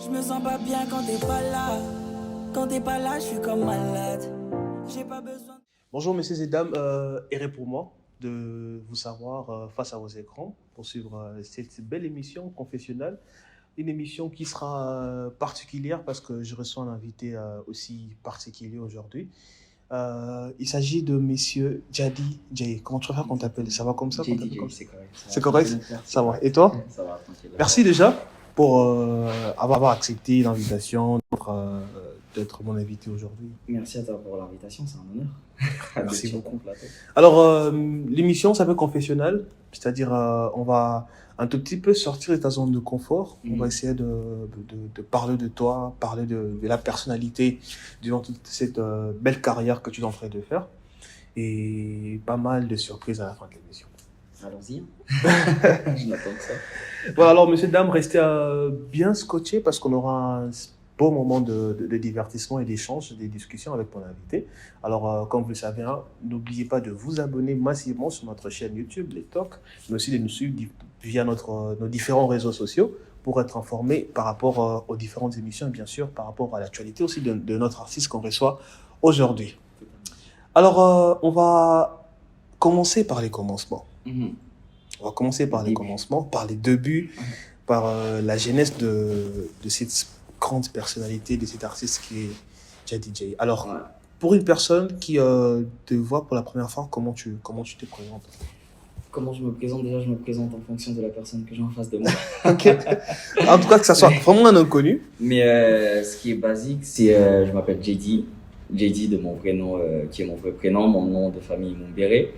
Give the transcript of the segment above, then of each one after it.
Je me sens pas bien quand t'es pas là. Quand t'es pas là, je suis comme malade. J'ai pas besoin. Bonjour messieurs et dames, heureux pour moi de vous savoir face à vos écrans pour suivre cette belle émission confessionnelle. Une émission qui sera particulière parce que je reçois un invité aussi particulier aujourd'hui. Il s'agit de messieurs Jadi Jay. Comment tu préfères qu'on t'appelle? Ça va comme ça qu'on t'appelle comme ça? C'est correct. C'est correct? Ça va. Et toi? Ça va, tranquille. Merci déjà pour avoir accepté l'invitation d'être mon invité aujourd'hui. Merci à toi pour l'invitation, c'est un honneur. Merci D'être sur beaucoup. ton plateau. Alors, l'émission s'appelle Confessionnal, c'est-à-dire on va un tout petit peu sortir de ta zone de confort. On va essayer de parler de toi, parler de la personnalité durant toute cette belle carrière que tu es en train de faire. Et pas mal de surprises à la fin de l'émission. Allons-y. Je n'attends que ça. Voilà, alors, messieurs, dames, restez bien scotchés parce qu'on aura un beau moment de divertissement et d'échange, des discussions avec mon invité. Alors, comme vous le savez, hein, n'oubliez pas de vous abonner massivement sur notre chaîne YouTube, les Talks, mais aussi de nous suivre via nos différents réseaux sociaux pour être informé par rapport aux différentes émissions et bien sûr par rapport à l'actualité aussi de notre artiste qu'on reçoit aujourd'hui. Alors, on va commencer par les commencements. On va commencer par les commencements, par les débuts, par la genèse de cette grande personnalité, de cet artiste qui est Jadi Jay. Alors, pour une personne qui te voit pour la première fois, comment tu te présentes? Comment je me présente? Déjà, je me présente en fonction de la personne que j'ai en face de moi. Ok. En tout cas, que ça soit vraiment un inconnu. Mais ce qui est basique, c'est je m'appelle JD. JD de mon vrai nom, qui est mon vrai prénom, mon nom de famille Mumbere.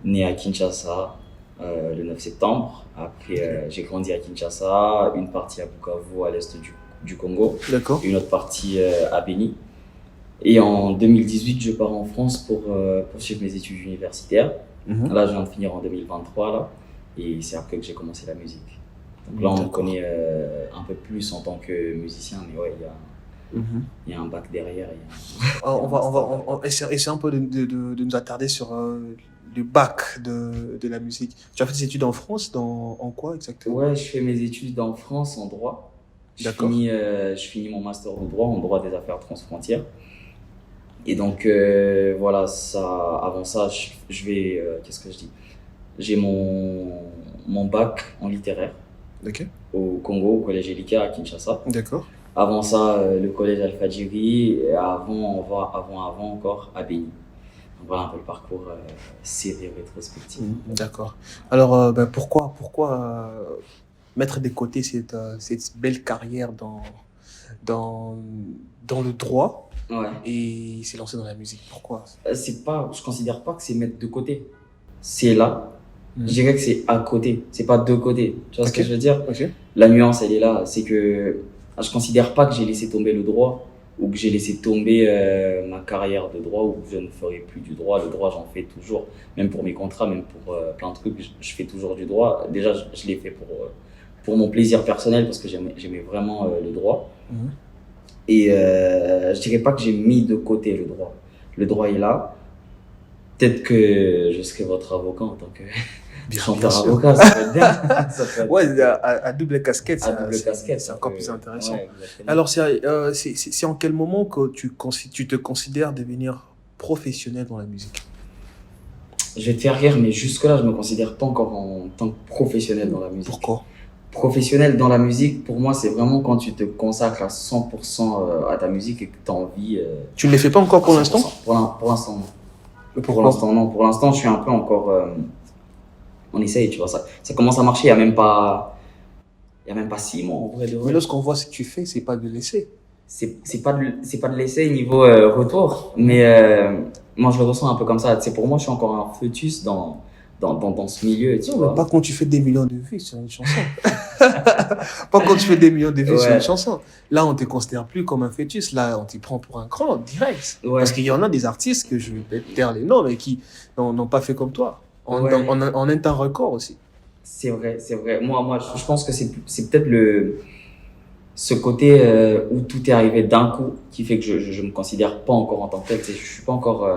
Né à Kinshasa le 9 septembre. Après, j'ai grandi à Kinshasa, une partie à Bukavu, à l'est du Congo. D'accord. Une autre partie à Beni. Et en 2018, je pars en France pour poursuivre mes études universitaires. Là, je viens de finir en 2023, là, et c'est après que j'ai commencé la musique. Donc là, on me connaît un peu plus en tant que musicien, mais ouais, il y a un bac derrière. On va essayer un peu de nous attarder sur le bac de la musique. Tu as fait des études en France, en quoi exactement? Ouais, je fais mes études en France en droit. Je finis mon master de droit en droit des affaires transfrontières. Et donc, voilà, avant ça, je vais. Qu'est-ce que je dis? J'ai mon bac en littéraire au Congo, au collège Elika à Kinshasa. D'accord. Avant ça, le collège Al-Fadjiri. Et avant encore à Beni. Donc voilà un peu le parcours CV rétrospectif. D'accord. Alors, pourquoi mettre de côté cette belle carrière dans le droit? Ouais. Et s'est lancé dans la musique. Pourquoi? Je considère pas que c'est mettre de côté. C'est là. Je dirais que c'est à côté. C'est pas de côté. Tu vois ce que je veux dire? La nuance, elle est là. C'est que je considère pas que j'ai laissé tomber le droit ou que j'ai laissé tomber ma carrière de droit ou que je ne ferai plus du droit. Le droit, j'en fais toujours. Même pour mes contrats, même pour plein de trucs, je fais toujours du droit. Déjà, je l'ai fait pour mon plaisir personnel parce que j'aimais vraiment le droit. Et je dirais pas que j'ai mis de côté le droit. Le droit est là. Peut-être que je serai votre avocat en tant que chanteur avocat, ça peut être bien. Ouais, à double casquette. C'est encore plus intéressant. Ouais, alors, c'est en quel moment que tu te considères devenir professionnel dans la musique? Je vais te faire rire, mais jusque-là, je me considère pas encore en tant que professionnel dans la musique. Pourquoi? Professionnel dans la musique, pour moi, c'est vraiment quand tu te consacres à 100% à ta musique et que tu as envie. Tu ne le fais pas encore pour l'instant? Pour l'instant, non. Pour l'instant, non. Pour l'instant, je suis un peu encore. On essaye, tu vois. Ça commence à marcher. Il y a même pas 6 mois en vrai de vrai. Mais lorsqu'on voit ce que tu fais, c'est pas de l'essai. C'est pas de l'essai niveau retour, mais moi, je le ressens un peu comme ça. Pour moi, je suis encore un fœtus dans ce milieu, tu vois. Mais pas quand tu fais des millions de vues sur une chanson. Pas quand tu fais des millions de vues sur une chanson. Là, on te considère plus comme un fœtus. Là, on t'y prend pour un cran, direct. Ouais. Parce qu'il y en a des artistes que je vais taire les noms, mais qui n'ont pas fait comme toi. En un temps record aussi. C'est vrai. Moi, je pense que c'est peut-être ce côté où tout est arrivé d'un coup qui fait que je me considère pas encore en tant que tel. Je suis pas encore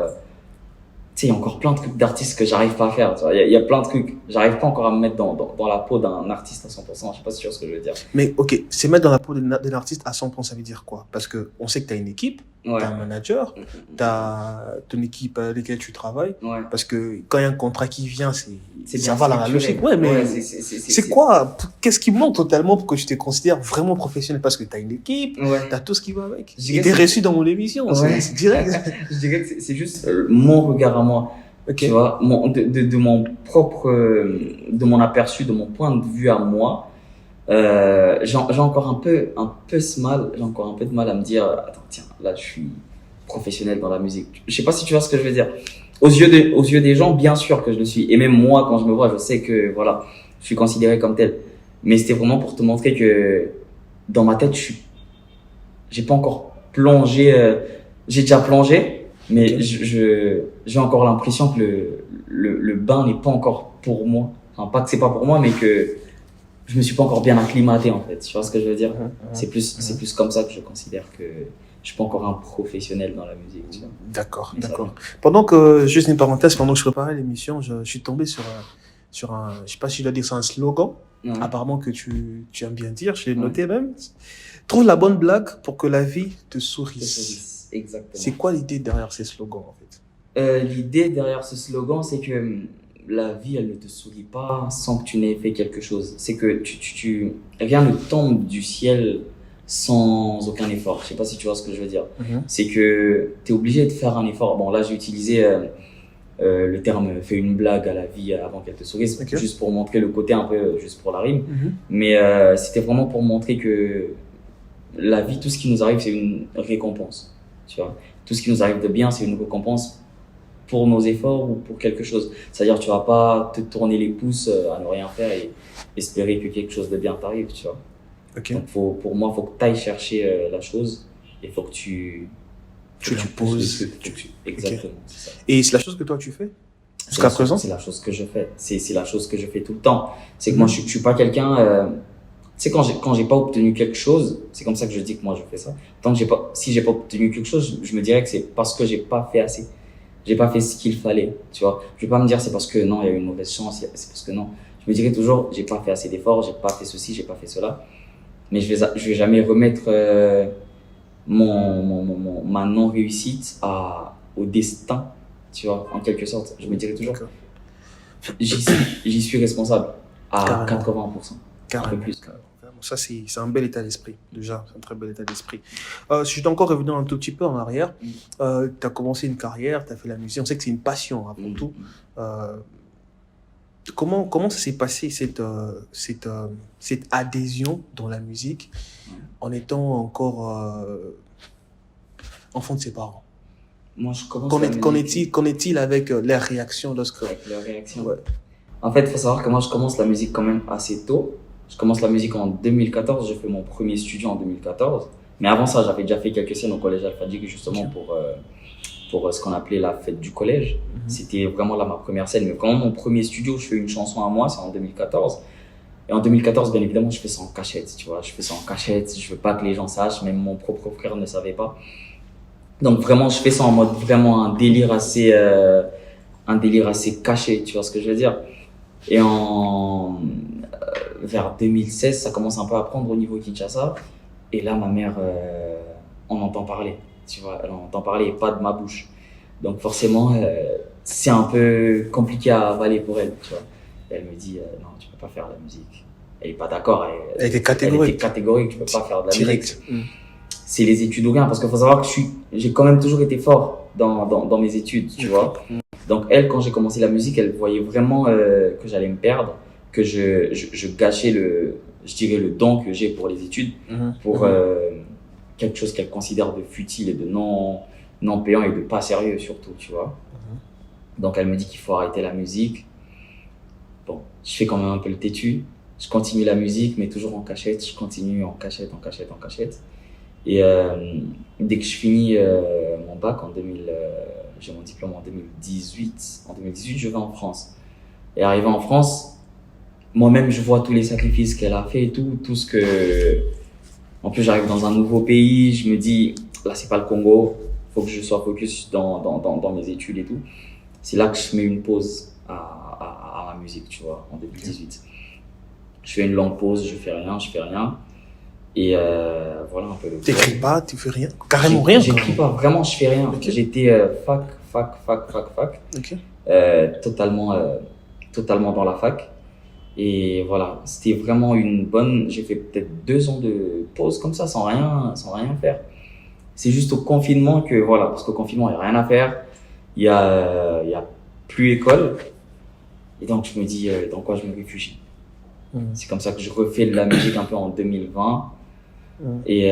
sais, il y a encore plein de trucs d'artistes que j'arrive pas à faire. Il y a plein de trucs. J'arrive pas encore à me mettre dans la peau d'un artiste à 100%. Je sais pas si tu vois ce que je veux dire. Mais ok, c'est mettre dans la peau d'un artiste à 100%, ça veut dire quoi? Parce que on sait que tu as une équipe, Ouais. tu as un manager, tu as ton équipe avec laquelle tu travailles. Ouais. Parce que quand il y a un contrat qui vient, ça bien va dans la structuré. logique. Ouais, mais Ouais, c'est quoi? Qu'est-ce qui manque totalement pour que je te considère vraiment professionnel? Parce que tu as une équipe, Ouais. tu as tout ce qui va avec. Je dirais Et t'es que reçu dans mon émission, Ouais. c'est direct. Je dirais que c'est juste mon regard à moi. Ok. Tu vois, de mon propre, de mon aperçu, de mon point de vue à moi, j'ai encore un peu j'ai encore un peu de mal à me dire, attends, tiens, là, je suis professionnel dans la musique. Je sais pas si tu vois ce que je veux dire. Aux yeux des gens, bien sûr que je le suis. Et même moi, quand je me vois, je sais que, voilà, je suis considéré comme tel. Mais c'était vraiment pour te montrer que, dans ma tête, j'ai pas encore plongé, j'ai déjà plongé, mais Ok. j'ai encore l'impression que le bain n'est pas encore pour moi. Enfin, pas que c'est pas pour moi, mais que je me suis pas encore bien acclimaté, en fait. Tu vois ce que je veux dire? C'est plus comme ça que je considère que je suis pas encore un professionnel dans la musique, tu vois. D'accord, Mais ça d'accord. Pendant que, juste une parenthèse, pendant que je préparais l'émission, je suis tombé sur un, je sais pas si je dois dire c'est un slogan, Ouais. apparemment que tu aimes bien dire, je l'ai Ouais. noté même. Trouve la bonne blague pour que la vie te sourise. Exactement. C'est quoi l'idée derrière ces slogans, en fait? L'idée derrière ce slogan, c'est que la vie, elle ne te sourit pas sans que tu n'aies fait quelque chose. C'est que rien ne tombe du ciel sans aucun effort. Je sais pas si tu vois ce que je veux dire. C'est que tu es obligé de faire un effort. Bon, là, j'ai utilisé le terme fais une blague à la vie avant qu'elle te sourise, Ok. juste pour montrer le côté un peu, juste pour la rime. Mais c'était vraiment pour montrer que la vie, tout ce qui nous arrive, c'est une récompense. Tu vois, tout ce qui nous arrive de bien, c'est une récompense pour nos efforts ou pour quelque chose. C'est-à-dire, tu vas pas te tourner les pouces à ne rien faire et espérer que quelque chose de bien t'arrive, tu vois. Ok. Donc, pour moi, faut que tu ailles chercher la chose et faut que tu poses. Exactement, c'est ça. Et c'est la chose que toi tu fais jusqu'à présent? C'est la chose que je fais. C'est la chose que je fais tout le temps. C'est que moi, je suis pas quelqu'un. Tu sais, quand j'ai pas obtenu quelque chose, c'est comme ça que je dis que moi je fais ça. Tant que si j'ai pas obtenu quelque chose, je me dirais que c'est parce que j'ai pas fait assez. J'ai pas fait ce qu'il fallait, tu vois. Je vais pas me dire c'est parce que non, il y a eu une mauvaise chance, c'est parce que non. Je me dirais toujours, j'ai pas fait assez d'efforts, j'ai pas fait ceci, j'ai pas fait cela. Mais je vais jamais remettre ma non-réussite au destin, tu vois, en quelque sorte. Je me dirais toujours, D'accord. j'y suis responsable à Carrément. 80%. Carrément. Un peu plus. Carrément. Ça, c'est un bel état d'esprit, déjà. C'est un très bel état d'esprit. Si je dois encore revenir un tout petit peu en arrière, tu as commencé une carrière, tu as fait la musique. On sait que c'est une passion avant tout. Comment ça s'est passé, cette adhésion dans la musique en étant encore enfant de ses parents? Moi, je commence Qu'en est-il avec leurs réactions lorsque... Avec leurs réactions. Ouais. En fait, il faut savoir que moi, je commence la musique quand même assez tôt. Je commence la musique en 2014. J'ai fait mon premier studio en 2014. Mais avant ça, j'avais déjà fait quelques scènes au collège Al-Fadjik, justement, pour ce qu'on appelait la fête du collège. C'était vraiment là ma première scène. Mais vraiment, mon premier studio, je fais une chanson à moi, c'est en 2014. Et en 2014, bien évidemment, je fais ça en cachette, tu vois. Je fais ça en cachette. Je veux pas que les gens sachent. Même mon propre frère ne savait pas. Donc vraiment, je fais ça en mode vraiment un délire assez caché, tu vois ce que je veux dire. Et vers 2016, ça commence un peu à prendre au niveau Kinshasa. Et là, ma mère, on entend parler, tu vois. Elle en entend parler et pas de ma bouche. Donc forcément, c'est un peu compliqué à avaler pour elle, tu vois. Et elle me dit, non, tu peux pas faire de la musique. Elle est pas d'accord. Elle était catégorique. Elle était catégorique, tu peux pas faire de la Direct. musique. C'est les études ou rien, parce qu'il faut savoir que j'ai quand même toujours été fort dans mes études, tu vois. Donc elle, quand j'ai commencé la musique, elle voyait vraiment que j'allais me perdre, que je gâchais je dirais le don que j'ai pour les études, pour quelque chose qu'elle considère de futile et de non payant et de pas sérieux surtout, tu vois. Donc elle me dit qu'il faut arrêter la musique. Bon, je fais quand même un peu le têtu. Je continue la musique, mais toujours en cachette. Je continue en cachette. Et dès que je finis mon bac en j'ai mon diplôme en 2018. En 2018, je vais en France. Et arrivé en France, moi-même, je vois tous les sacrifices qu'elle a fait et tout ce que... En plus, j'arrive dans un nouveau pays, je me dis, là, c'est pas le Congo, faut que je sois focus dans mes études et tout. c'est là que je mets une pause à ma musique, tu vois, en 2018. Je fais une longue pause, je fais rien. Et voilà un peu le. T'écris pas, tu fais rien, carrément rien. J'écris pas, vraiment, je fais rien. Okay. J'étais fac. Okay. Totalement dans la fac. Et voilà, c'était vraiment une bonne. J'ai fait peut-être 2 ans de pause comme ça, sans rien faire. C'est juste au confinement que voilà, parce qu'au confinement il y a rien à faire, il y a plus école, et donc je me dis dans quoi je me réfugie. C'est comme ça que je refais de la musique un peu en 2020 et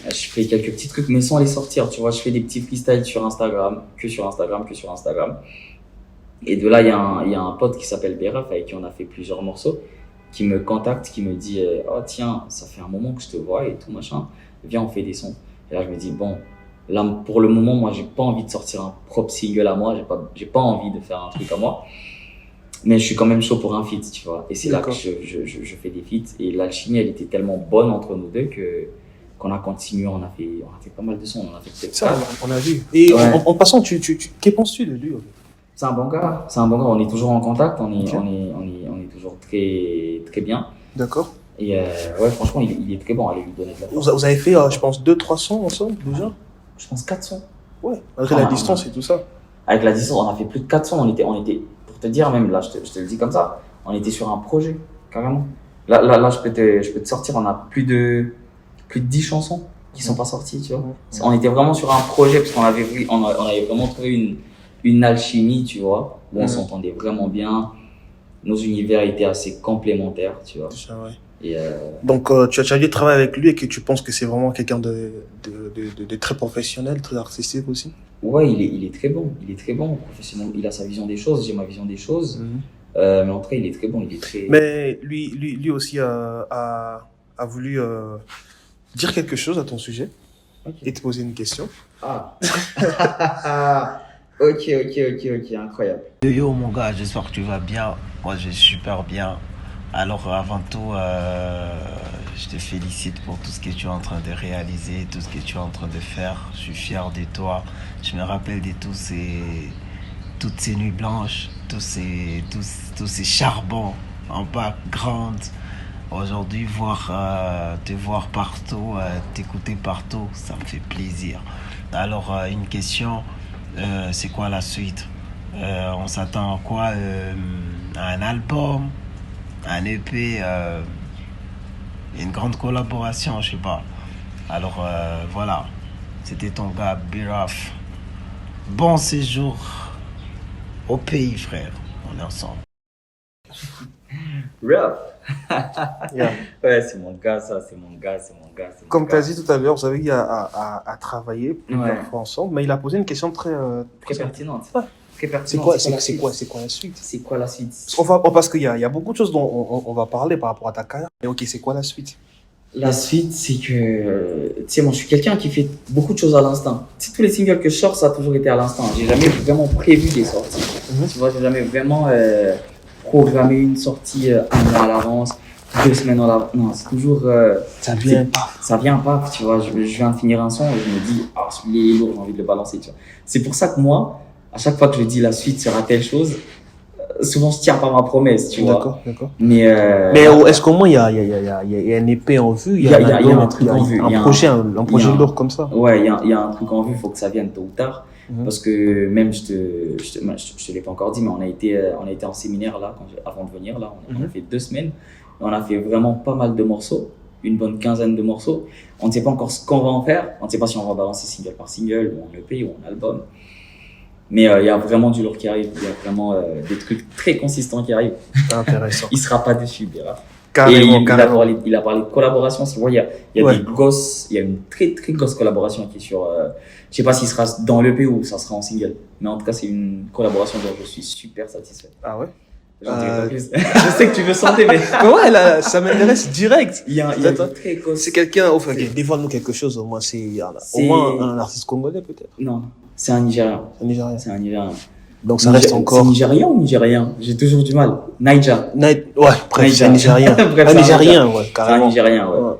je fais quelques petits trucs mais sans les sortir, tu vois, je fais des petits freestyles sur Instagram, que sur Instagram. Et de là, il y a un pote qui s'appelle Beraf, avec qui on a fait plusieurs morceaux, qui me contacte, qui me dit oh tiens, ça fait un moment que je te vois et tout machin, viens on fait des sons. Et là je me dis bon, là pour le moment moi j'ai pas envie de sortir un propre single à moi, j'ai pas envie de faire un truc à moi, mais je suis quand même chaud pour un feat, tu vois. Et c'est là que je fais des feats, et l'alchimie elle était tellement bonne entre nous deux que qu'on a continué, on a fait pas mal de sons, on a fait peut-être ça, on a vu. Et ouais. en passant, qu'est penses-tu de lui? C'est un bon gars, on est toujours en contact, on est toujours très, très bien. D'accord. Et ouais, franchement, il est très bon, allez lui donner de la force. Vous avez fait, je pense, 2-3 sons ensemble déjà? Je pense 4 sons. Ouais, avec la distance et tout ça. Avec la distance, on a fait plus de 4 sons, on était, pour te dire même, là, je te le dis comme ça, on était sur un projet, carrément. Là, je peux te sortir, on a plus de 10 chansons qui sont pas sorties, tu vois. On était vraiment sur un projet, parce qu'on avait vraiment trouvé une alchimie, tu vois, où on s'entendait vraiment bien. Nos univers étaient assez complémentaires, tu vois. Ça, ouais. Et donc, tu as dû travailler avec lui et que tu penses que c'est vraiment quelqu'un de très professionnel, très artistique aussi? Ouais, il est très bon. Il est très bon, professionnel. Il a sa vision des choses, j'ai ma vision des choses. Mais en tout cas, il est très bon, il est très... Mais lui aussi a voulu dire quelque chose à ton sujet. Okay. Et te poser une question. Ah. Ok, incroyable. Yo mon gars, j'espère que tu vas bien. Moi je vais super bien. Alors avant tout, je te félicite pour tout ce que tu es en train de réaliser, tout ce que tu es en train de faire. Je suis fier de toi. Je me rappelle de toutes ces nuits blanches, tous ces charbons en background. Aujourd'hui, te voir partout, t'écouter partout, ça me fait plaisir. Alors une question. C'est quoi la suite? On s'attend à quoi? À un album, un EP, une grande collaboration, je sais pas. Alors voilà, c'était ton gars Beraf. Bon séjour au pays, frère. On est ensemble. Raf. Yeah. Ouais, c'est mon gars, ça, c'est mon gars. Comme tu as dit tout à l'heure, vous avez eu à travailler plusieurs fois ensemble, mais il a posé une question très pertinente. Ouais. Très pertinente. C'est quoi la suite? C'est quoi la suite? Parce qu'il y a beaucoup de choses dont on va parler par rapport à ta carrière. Mais ok, c'est quoi la suite? La suite, c'est que, tu sais, moi, je suis quelqu'un qui fait beaucoup de choses à l'instinct. Tu sais, tous les singles que je sors, ça a toujours été à l'instinct. J'ai jamais vraiment prévu des sorties. Tu vois, j'ai jamais vraiment programmé une sortie un mois à l'avance, 2 semaines à l'avance. Non, c'est toujours... ça vient pas. Ça vient pas, tu vois. Je viens de finir un son et je me dis, ah, celui-là est lourd, j'ai envie de le balancer, tu vois. C'est pour ça que moi, à chaque fois que je dis la suite sera telle chose, souvent je tiens pas ma promesse, tu vois. D'accord. Mais est-ce qu'au moins il y a un EP en vue, il y a un truc en vue, un projet lourd comme ça? Ouais, il y a un truc en vue, faut que ça vienne tôt ou tard. Parce que même je te l'ai pas encore dit, mais on a été en séminaire là avant de venir là, on a fait 2 semaines, on a fait vraiment pas mal de morceaux, une bonne quinzaine de morceaux. On ne sait pas encore ce qu'on va en faire, on ne sait pas si on va balancer single par single ou en EP ou en album. Mais il y a vraiment du lourd qui arrive, il y a vraiment des trucs très consistants qui arrivent. Intéressant. Il sera pas déçu, Beraf. Carrément. Il a parlé de collaboration. Il y a des grosses, il y a une très très grosse collaboration qui est sur. Je sais pas s'il sera dans l'EP ou ça sera en single, mais en tout cas c'est une collaboration dont je suis super satisfait. Ah ouais. J'en dirai pas plus. Je sais que tu veux sentir, mais ouais, là, ça m'intéresse direct. Il y a une très grosse. C'est quelqu'un, enfin, dévoile-nous quelque chose. Au moins, au moins un artiste congolais peut-être. Non, c'est un Nigérian. C'est un Nigérian. Donc ça reste encore. C'est Nigérian ou Nigérien? J'ai toujours du mal. Naija. Ouais, bref, c'est un Nigérien. Un Nigérien, ouais, carrément. C'est un Nigérien, ouais.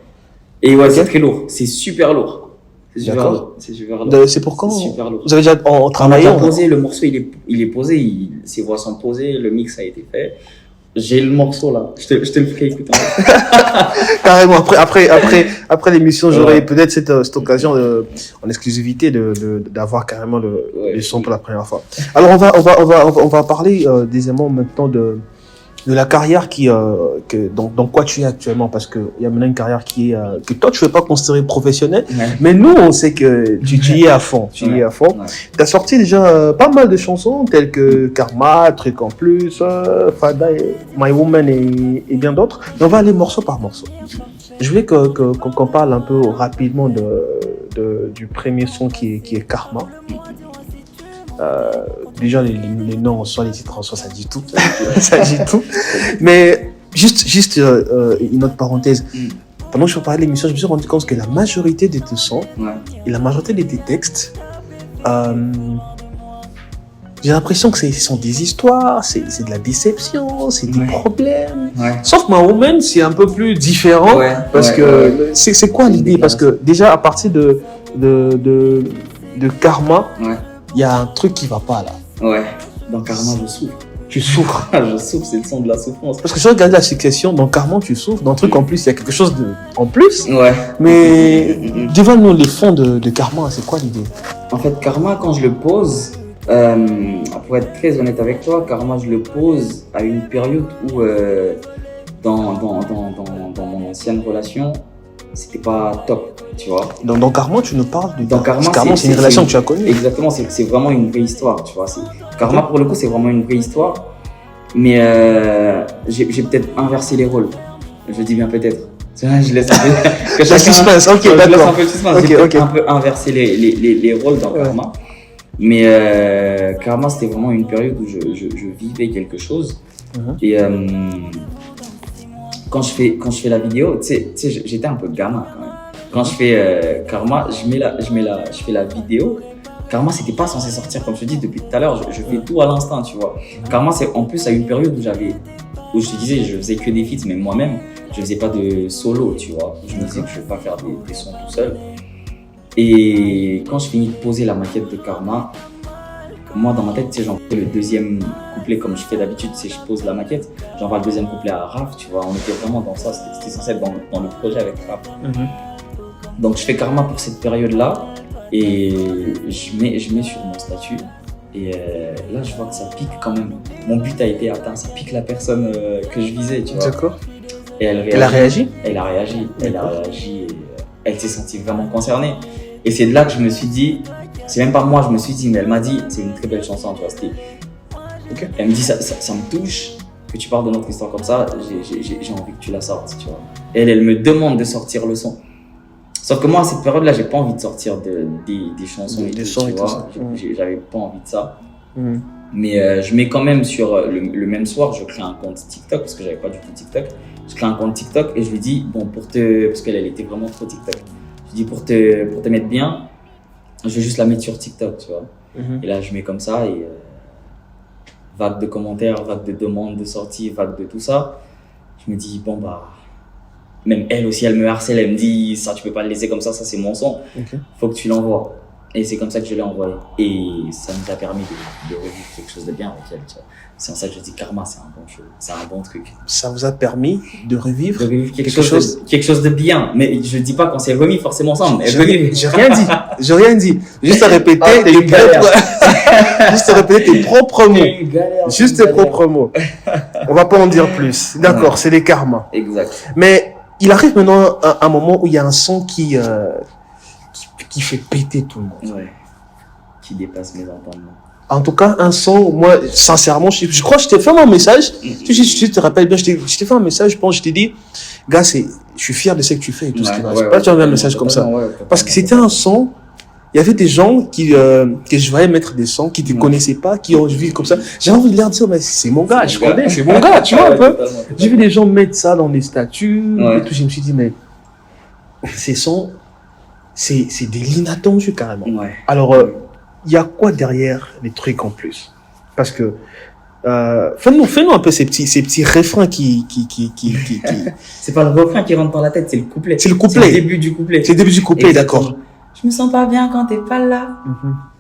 Et ouais, c'est très lourd. C'est super lourd. C'est super D'accord. lourd. C'est super lourd. C'est pour quand? C'est super lourd. Vous avez déjà travaillé? On a posé, le morceau il est posé, ses voix sont posées, le mix a été fait. J'ai le morceau là, je te le ferai écouter. Carrément, après l'émission, j'aurai peut-être cette occasion en exclusivité d'avoir carrément le son pour la première fois. Alors on va parler deuxièmement maintenant de la carrière dans quoi tu es actuellement, parce que il y a maintenant une carrière que toi tu ne veux pas considérer professionnelle, mais nous on sait que tu y es à fond, tu y es à fond. Tu as sorti déjà pas mal de chansons telles que Karma, Truc en plus, Fada, My Woman et bien d'autres. Mais on va aller morceau par morceau. Je voulais qu'on parle un peu rapidement du premier son qui est Karma. Déjà les noms en soi, les titres en soi, ça dit tout. Ça dit tout. Mais juste une autre parenthèse. Pendant que je parlais de l'émission, je me suis rendu compte que la majorité de tes sons et la majorité de tes textes, j'ai l'impression que ce sont des histoires, c'est de la déception, c'est des problèmes. Sauf My Woman, c'est un peu plus différent parce que c'est quoi l'idée? Parce que déjà à partir de Karma, il y a un truc qui va pas là. Ouais, dans Karma, je souffre. Tu souffres. Je souffre, c'est le son de la souffrance. Parce que si je regarde la succession, dans Karma, tu souffres. Dans Truc en plus, il y a quelque chose en plus. Ouais. Mais devant-nous les fonds de Karma, c'est quoi l'idée? En fait, Karma, quand je le pose, pour être très honnête avec toi, Karma, je le pose à une période où, dans mon ancienne relation, c'était pas top, tu vois. Dans Karma, tu nous parles de... Dans Karma, c'est une relation que tu as connue. Exactement, c'est vraiment une vraie histoire, tu vois. Karma, pour le coup, c'est vraiment une vraie histoire. Mais j'ai peut-être inversé les rôles. Je dis bien peut-être. Je laisse un peu... Le suspense, ok, d'accord. Je laisse un peu le suspense. J'ai Okay. un peu inversé les rôles dans Karma. Mais Karma, c'était vraiment une période où je vivais quelque chose. Et... Quand je fais la vidéo, tu sais, j'étais un peu gamin quand même. Quand je fais Karma, je fais la vidéo. Karma, c'était pas censé sortir, comme je te dis depuis tout à l'heure. Je fais tout à l'instinct, tu vois. Karma, c'est en plus à une période où je te disais, je faisais que des feats, mais moi-même, je faisais pas de solo, tu vois. Je me disais que je vais pas faire des sons tout seul. Et quand je finis de poser la maquette de Karma, moi dans ma tête, tu sais, j'envoie le deuxième couplet comme je fais d'habitude, tu sais, je pose la maquette, j'envoie le deuxième couplet à Raph, tu vois, on était vraiment dans ça, c'était censé être dans le projet avec Raph. Donc je fais Karma pour cette période-là et je mets sur mon statut et là je vois que ça pique quand même. Mon but a été atteint, ça pique la personne que je visais, tu vois. D'accord. Et elle a réagi. Elle a réagi et elle s'est sentie vraiment concernée. Et c'est de là que je me suis dit, c'est même pas moi, je me suis dit, mais elle m'a dit, c'est une très belle chanson, tu vois. Elle me dit, ça me touche que tu parles de notre histoire comme ça, j'ai envie que tu la sortes, tu vois. Et elle me demande de sortir le son. Sauf que moi, à cette période-là, j'ai pas envie de sortir des chansons et tout, tu vois. J'avais pas envie de ça. Mais je mets quand même sur le même soir, je crée un compte TikTok, parce que j'avais pas du tout TikTok. Je crée un compte TikTok et je lui dis, bon, parce qu'elle était vraiment trop TikTok. Je dis, pour te mettre bien, je vais juste la mettre sur TikTok, tu vois. Et là, je mets comme ça et vague de commentaires, vague de demandes de sortie, vague de tout ça. Je me dis, bon, bah, même elle aussi, elle me harcèle, elle me dit, ça, tu peux pas le laisser comme ça c'est mon son. Faut que tu l'envoies. Et c'est comme ça que je l'ai envoyé. Et ça nous a permis de revivre quelque chose de bien avec elle, tu vois. C'est en ça que je dis Karma, c'est un bon chose, c'est un bon truc. Ça vous a permis de revivre quelque chose de bien. Mais je dis pas qu'on s'est remis forcément ensemble. J'ai rien dit. Juste à répéter tes propres mots. Juste tes propres mots. On va pas en dire plus. D'accord, c'est les karmas. Exact. Mais il arrive maintenant un moment où il y a un son qui fait péter tout le monde. Ouais. Qui dépasse mes entendements. En tout cas, un son, moi, sincèrement, je crois que je t'ai fait un message. Tu te rappelles bien, je t'ai fait un message, je pense, je t'ai dit, gars, je suis fier de ce que tu fais et tout ce qui va. Je sais pas, tu as envoyé un message comme ça. Parce que c'était un son, il y avait des gens que je voyais mettre des sons, qui te connaissaient pas, qui ont vu comme ça. J'ai envie de leur dire, mais c'est mon gars, je connais, c'est mon gars, tu vois un peu. J'ai vu des gens mettre ça dans des statuts et tout. Je me suis dit, mais ces sons, c'est de l'inattendu carrément. Alors, il y a quoi derrière les trucs en plus? Parce que fais-nous un peu ces petits refrains qui... C'est pas le refrain qui rentre dans la tête, c'est le couplet. C'est le couplet. C'est le début du couplet. C'est le début du couplet, d'accord. Je me sens pas bien quand t'es pas là.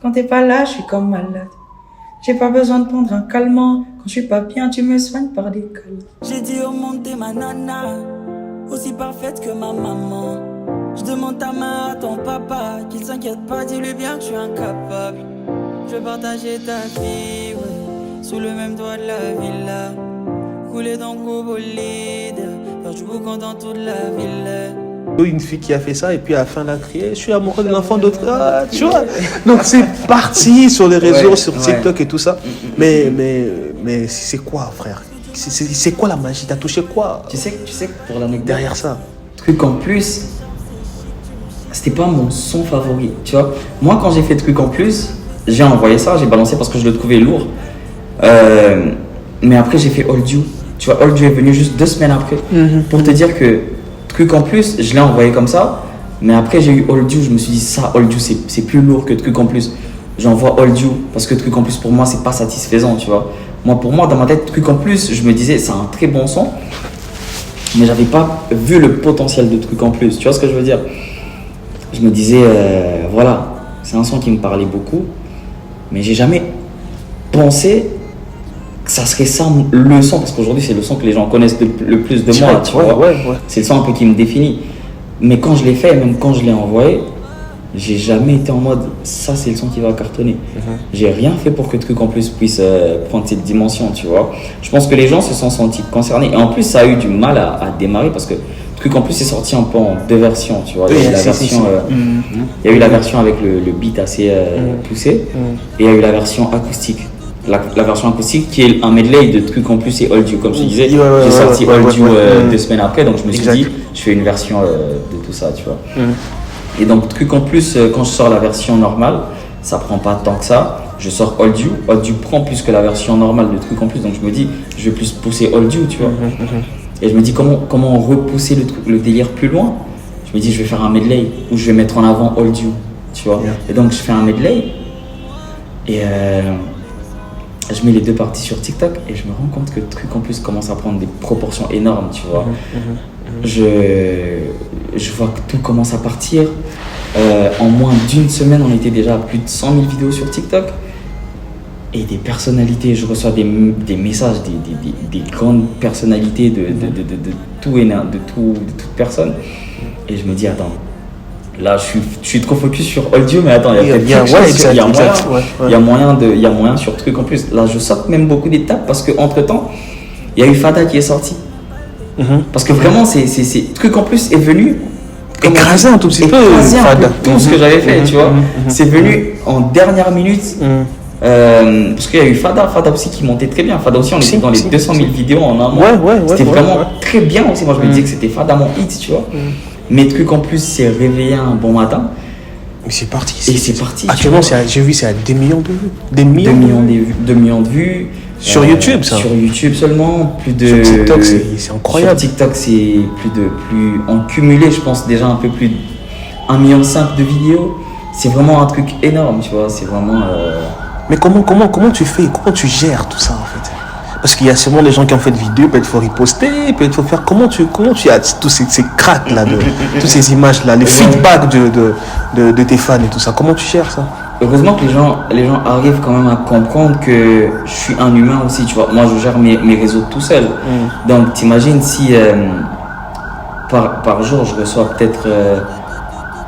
Quand t'es pas là, je suis comme malade. J'ai pas besoin de prendre un calmant. Quand je suis pas bien, tu me soignes par des câlins. J'ai dit au monde t'es ma nana, aussi parfaite que ma maman. Je demande ta main à ton papa, qu'il s'inquiète pas, dis-lui bien que je suis incapable. Je veux partager ta vie, ouais, sous le même toit de la villa. Couler dans le gros bolide, faire du boucan dans toute la ville. Une fille qui a fait ça et puis à la fin elle a crié je suis amoureux de l'enfant d'autre, tu vois. Donc c'est parti sur les réseaux, sur TikTok et tout ça. Mais c'est quoi, frère? C'est quoi la magie? T'as touché quoi? Tu sais que pour l'anecdote derrière ça, Truc en plus, c'était pas mon son favori, tu vois. Moi quand j'ai fait Truc en plus, j'ai envoyé ça, j'ai balancé parce que je le trouvais lourd. Mais après j'ai fait Old You. Tu vois, Old You est venu juste 2 semaines après pour te dire que Truc en plus, je l'ai envoyé comme ça, mais après j'ai eu Old You, je me suis dit ça, Old You c'est plus lourd que Truc en plus. J'envoie Old You parce que Truc en plus pour moi c'est pas satisfaisant, tu vois. Pour moi dans ma tête, Truc en plus, je me disais c'est un très bon son, mais j'avais pas vu le potentiel de Truc en plus, tu vois ce que je veux dire. Je me disais voilà, c'est un son qui me parlait beaucoup, mais j'ai jamais pensé que ça serait ça le son, parce qu'aujourd'hui c'est le son que les gens connaissent le plus de moi, tu vois. C'est le son un peu qui me définit. Mais quand je l'ai fait, même quand je l'ai envoyé, j'ai jamais été en mode ça c'est le son qui va cartonner. J'ai rien fait pour que Truc en plus puisse prendre cette dimension, tu vois. Je pense que les gens se sont sentis concernés, et en plus ça a eu du mal à démarrer parce que Truc en plus est sorti un peu en 2 versions, tu vois. Il y a eu la version, il y a eu la version avec le beat assez poussé, et il y a eu la version acoustique. La version acoustique qui est un medley de Truc en plus et Old You, comme je te disais. J'ai sorti Old You 2 semaines après, donc je me suis dit je fais une version de tout ça, tu vois. Et donc Truc en plus, quand je sors la version normale, ça prend pas tant que ça. Je sors Old You prend plus que la version normale de Truc en plus, donc je me dis je vais plus pousser Old You, tu vois. Et je me dis comment repousser le délire plus loin. Je me dis je vais faire un medley où je vais mettre en avant Old You, tu vois. Et donc je fais un medley et je mets les 2 parties sur TikTok et je me rends compte que Truc en plus commence à prendre des proportions énormes, tu vois. Je vois que tout commence à partir. En moins d'1 semaine, on était déjà à plus de 100 000 vidéos sur TikTok. Et des personnalités, je reçois des messages, des grandes personnalités de toute personne. Et je me dis, attends, là je suis trop focus sur Old You, mais attends, il y a moyen sur Truc en plus. Là je saute même beaucoup d'étapes parce qu'entre temps il y a eu Fada qui est sorti. Parce que vraiment c'est Truc en plus est venu écraser un tout petit peu tout ce que j'avais fait, tu vois. C'est venu en dernière minute. Parce qu'il y a eu Fada aussi qui montait très bien. Fada aussi, on était dans les 200 000 vidéos en un mois. C'était vraiment très bien aussi. Moi je me disais que c'était Fada mon hit, tu vois. Mais Truc en plus s'est réveillé un bon matin. Mais c'est parti. Et c'est parti. Actuellement, j'ai vu, c'est à 2 millions de vues. 2 millions de vues. Sur YouTube, ça. Sur YouTube seulement. Sur TikTok, c'est incroyable. Sur TikTok, c'est en cumulé, je pense déjà un peu plus de 1,5 million de vidéos. C'est vraiment un truc énorme, tu vois. C'est vraiment. Mais comment tu fais? Comment tu gères tout ça, en fait? Parce qu'il y a sûrement des gens qui ont fait de vidéos, peut-être faut riposter, peut-être faut faire. Comment tu as tous ces cracks là, toutes ces images là, les feedbacks de tes fans et tout ça. Comment tu gères ça? Heureusement que les gens arrivent quand même à comprendre que je suis un humain aussi, tu vois. Moi, je gère mes réseaux tout seul. Donc, t'imagines si par jour, je reçois peut-être,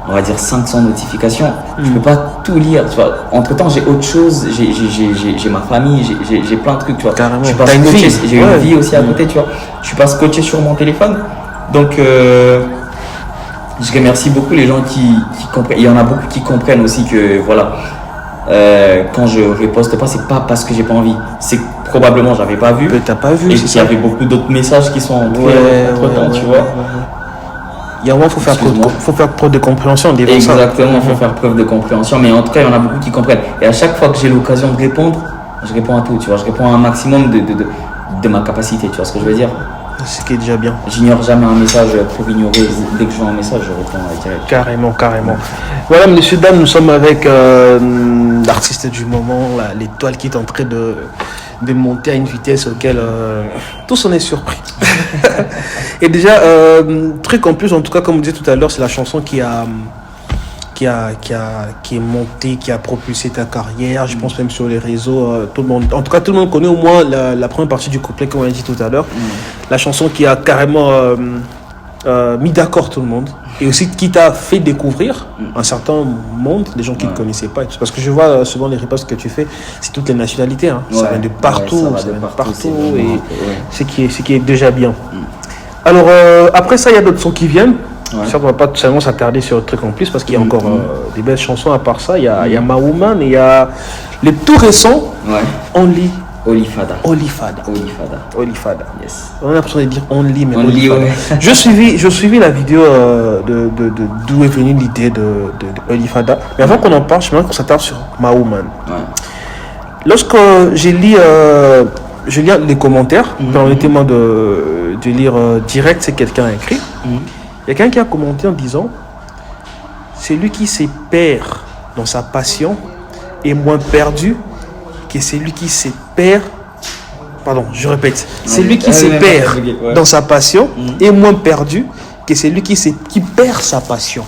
on va dire 500 notifications. Je peux pas tout lire, tu vois. Entre temps, j'ai autre chose, j'ai ma famille, j'ai plein de trucs, tu vois. Carrément. J'ai une vie aussi à côté, tu vois. Je suis pas scotché sur mon téléphone. Donc, je remercie beaucoup les gens qui comprennent. Il y en a beaucoup qui comprennent aussi que, voilà, quand je reposte pas, c'est pas parce que j'ai pas envie. C'est que probablement j'avais pas vu. T'as pas vu. Et qu'il y avait beaucoup d'autres messages qui sont entrés entre temps, tu vois. Il y a un moment, faut faire preuve de compréhension. Exactement, il faut faire preuve de compréhension. Mais en tout cas, il y en a beaucoup qui comprennent. Et à chaque fois que j'ai l'occasion de répondre, je réponds à tout, tu vois. Je réponds à un maximum de ma capacité, tu vois ce que je veux dire. Ce qui est déjà bien. J'ignore jamais un message pour ignorer. Dès que je vois un message, je réponds direct. Carrément. Voilà, messieurs, dames, nous sommes avec l'artiste du moment, l'étoile qui est en train de monter à une vitesse auquel tous on est surpris. Et déjà, Truc en plus, en tout cas, comme on disait tout à l'heure, c'est la chanson qui a qui est monté, qui a propulsé ta carrière. Je pense même sur les réseaux, tout le monde, en tout cas tout le monde connaît au moins la première partie du couplet comme on a dit tout à l'heure. La chanson qui a carrément mis d'accord tout le monde et aussi qui t'a fait découvrir un certain monde, des gens qui ne connaissaient pas. Parce que je vois souvent les reposts que tu fais, c'est toutes les nationalités, hein. Ça vient de partout, ça vient de partout et ce qui est déjà bien. Alors après ça, il y a d'autres sons qui viennent. Ça, on va pas seulement s'attarder sur le truc en plus parce qu'il y a encore des belles chansons à part ça. Il y a Ma Woman et il y a les tout récents Only. Olifada. Yes. On a l'impression de dire Only, mais Only, Olifada. Je suivis la vidéo d'où est venue l'idée de Olifada. Mais avant qu'on en parle, je voudrais qu'on s'attarde sur Ma Woman. Lorsque j'ai lu les commentaires, permettez-moi de lire direct ce que quelqu'un a écrit. Il y a quelqu'un qui a commenté en disant c'est lui qui se perd dans sa passion est moins perdu que celui qui se perd. Pardon, je répète. Celui qui se perd dans sa passion est moins perdu que celui qui perd sa passion.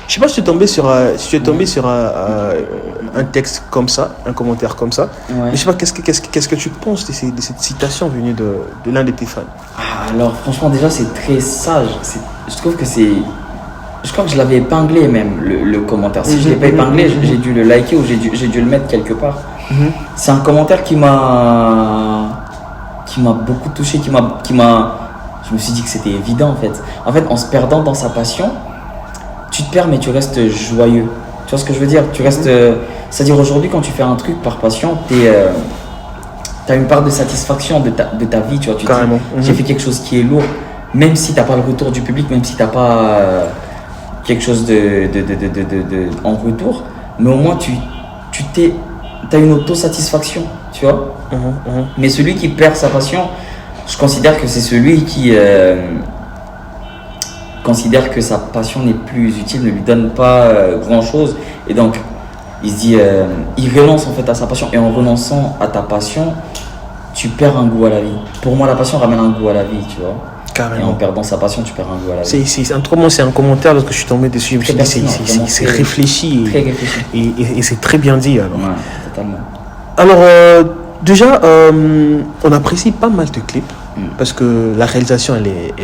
Je sais pas si tu es tombé sur un texte comme ça, un commentaire comme ça. Mais je sais pas qu'est-ce que tu penses de cette citation venue de l'un de tes fans. Alors franchement déjà c'est très sage. Je trouve que je crois que je l'avais épinglé même le commentaire. Si je l'ai pas épinglé, j'ai dû le liker ou j'ai dû le mettre quelque part. C'est un commentaire qui m'a beaucoup touché, je me suis dit que c'était évident en fait. En fait, en se perdant dans sa passion, tu te perds mais tu restes joyeux. Tu vois ce que je veux dire? Tu restes, c'est-à-dire aujourd'hui quand tu fais un truc par passion, t'as une part de satisfaction de ta vie, tu vois. Tu te dis, j'ai fait quelque chose qui est lourd, même si t'as pas le retour du public, même si t'as pas quelque chose en retour, mais au moins t'as une autosatisfaction, tu vois. Mais celui qui perd sa passion, je considère que c'est celui qui considère que sa passion n'est plus utile, ne lui donne pas grand chose, et donc il se dit, il renonce en fait à sa passion, et en renonçant à ta passion, tu perds un goût à la vie. Pour moi, la passion ramène un goût à la vie, tu vois. Carrément. Et en perdant sa passion, tu perds un goût à la vie. C'est un commentaire lorsque je suis tombé dessus. Je me suis dit, c'est réfléchi. Très réfléchi. Et c'est très bien dit. Alors, totalement. Alors déjà, on apprécie pas mal de clips. Parce que la réalisation elle est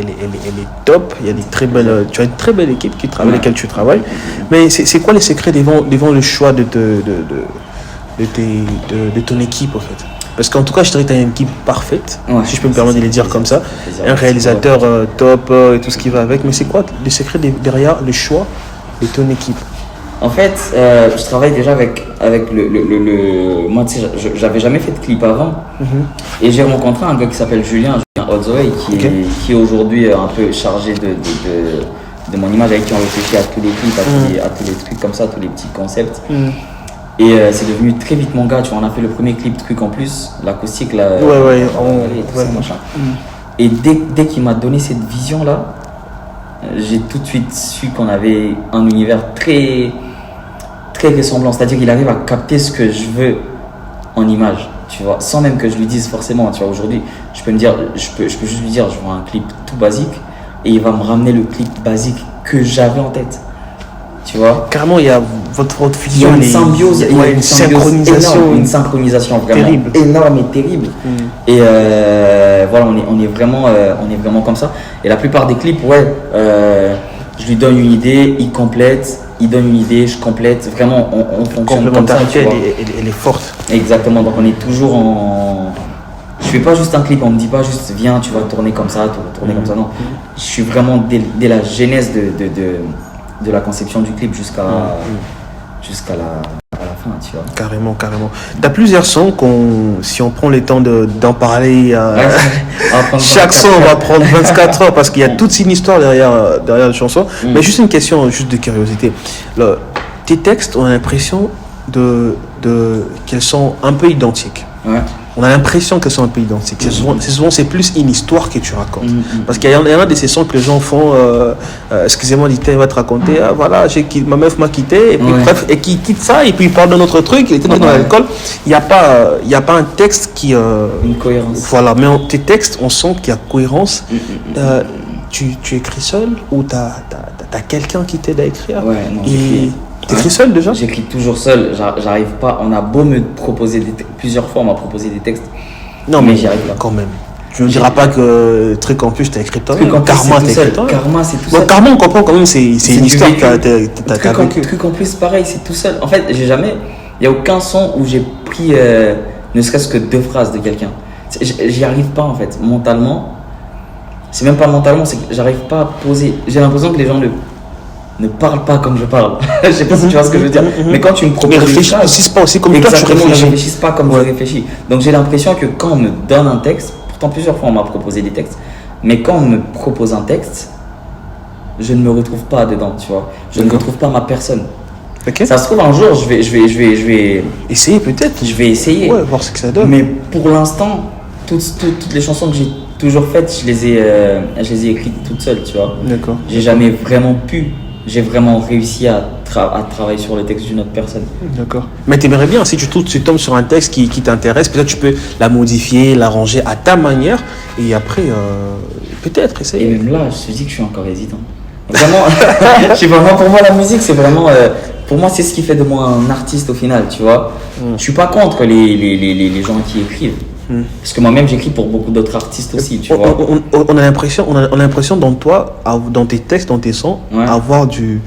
top. Il y a des très belles, tu as une très belle équipe avec laquelle tu travailles. Mais c'est quoi les secrets devant le choix de ton équipe en fait? Parce qu'en tout cas, je dirais que tu as une équipe parfaite, si je peux me permettre de le dire comme ça. Un réalisateur top et tout ce qui va avec. Mais c'est quoi le secret derrière le choix de ton équipe? En fait, je travaille déjà avec moi, tu sais, j'avais jamais fait de clip avant. Et j'ai rencontré un gars qui s'appelle Julien Odzoé, qui est aujourd'hui un peu chargé de mon image, avec qui on réfléchit à tous les clips, à tous les trucs comme ça, tous les petits concepts. Et c'est devenu très vite mon gars, tu vois, on a fait le premier clip truc en plus, l'acoustique là. Et dès qu'il m'a donné cette vision là, j'ai tout de suite su qu'on avait un univers très ressemblant, c'est-à-dire qu'il arrive à capter ce que je veux en image, tu vois, sans même que je lui dise forcément, tu vois. Aujourd'hui, je peux juste lui dire, je vois un clip tout basique et il va me ramener le clip basique que j'avais en tête, tu vois. Carrément, il y a votre vision, il y a une symbiose, une synchronisation vraiment terrible. Énorme et terrible. Et voilà, on est vraiment comme ça. Et la plupart des clips, je lui donne une idée, il complète, il donne une idée, je complète. Vraiment, on fonctionne comme ça. Elle est forte. Exactement. Donc on est toujours en. Je fais pas juste un clip, on me dit pas juste viens, tu vas tourner comme ça, tourner comme ça. Non, je suis vraiment dès la genèse de la conception du clip jusqu'à la fin, tu vois. Carrément. Tu as plusieurs sons si on prend le temps d'en parler, chaque son on va prendre 24 heures parce qu'il y a toute une histoire derrière la chanson. Mais juste une question, juste de curiosité. Tes textes, on a l'impression qu'elles sont un peu identiques. On a l'impression qu'elles sont un peu identiques. C'est plus une histoire que tu racontes. Parce qu'il y en a des sons que les gens font, excusez-moi, il va te raconter, voilà, ma meuf m'a quitté, et puis bref, et qui quitte ça, et puis il parle d'un autre truc, il était dans l'alcool. Il n'y a pas un texte qui. Une cohérence. Voilà, mais tes textes, on sent qu'il y a cohérence. Tu écris seul ou t'as t'as quelqu'un qui t'aide à écrire? Ouais, non, Et t'écris seul déjà? J'écris toujours seul, j'arrive pas. On a beau me proposer plusieurs fois, on m'a proposé des textes. Non, mais j'y arrive pas. quand même. Tu ne diras pas que Truc en plus, t'as écrit toi-même. Truc en plus, Karma, t'as écrit toi-même. Karma, c'est tout Bon, seul. Karma, on comprend quand même, c'est une du histoire vécu. que t'as vécue. Truc en plus, pareil, c'est tout seul. En fait, il n'y a aucun son où j'ai pris ne serait-ce que 2 phrases de quelqu'un. J'y arrive pas en fait, mentalement. C'est même pas mentalement, c'est que j'arrive pas à poser. J'ai l'impression que les gens ne parlent pas comme je parle. Je sais pas si tu vois ce que je veux dire. Mais quand tu me proposes. Mais réfléchissent pas aussi comme toi, tu exactement, ils réfléchis. réfléchissent pas comme je réfléchis. Donc j'ai l'impression que quand on me donne un texte, pourtant plusieurs fois on m'a proposé des textes, mais quand on me propose un texte, je ne me retrouve pas dedans, tu vois. Je ne retrouve pas ma personne. Ok. Ça se trouve un jour, je vais Essayer peut-être. essayer. Ouais, voir ce que ça donne. Mais pour l'instant, toutes les chansons que j'ai toujours faites, je les ai écrites toutes seules, tu vois. D'accord. J'ai vraiment réussi à travailler sur le texte d'une autre personne. D'accord. Mais t'aimerais bien, si tu tombes sur un texte qui t'intéresse, peut-être tu peux la modifier, l'arranger à ta manière, et après, peut-être Et essayer. même là, je te dis que je suis encore hésitant. Vraiment, je sais pas, moi, pour moi, la musique, c'est vraiment. Pour moi, c'est ce qui fait de moi un artiste au final, tu vois. Je suis pas contre les gens qui écrivent. Parce que moi-même, j'écris pour beaucoup d'autres artistes aussi, tu vois. On a l'impression dans toi, dans tes textes, dans tes sons, Ouais. avoir du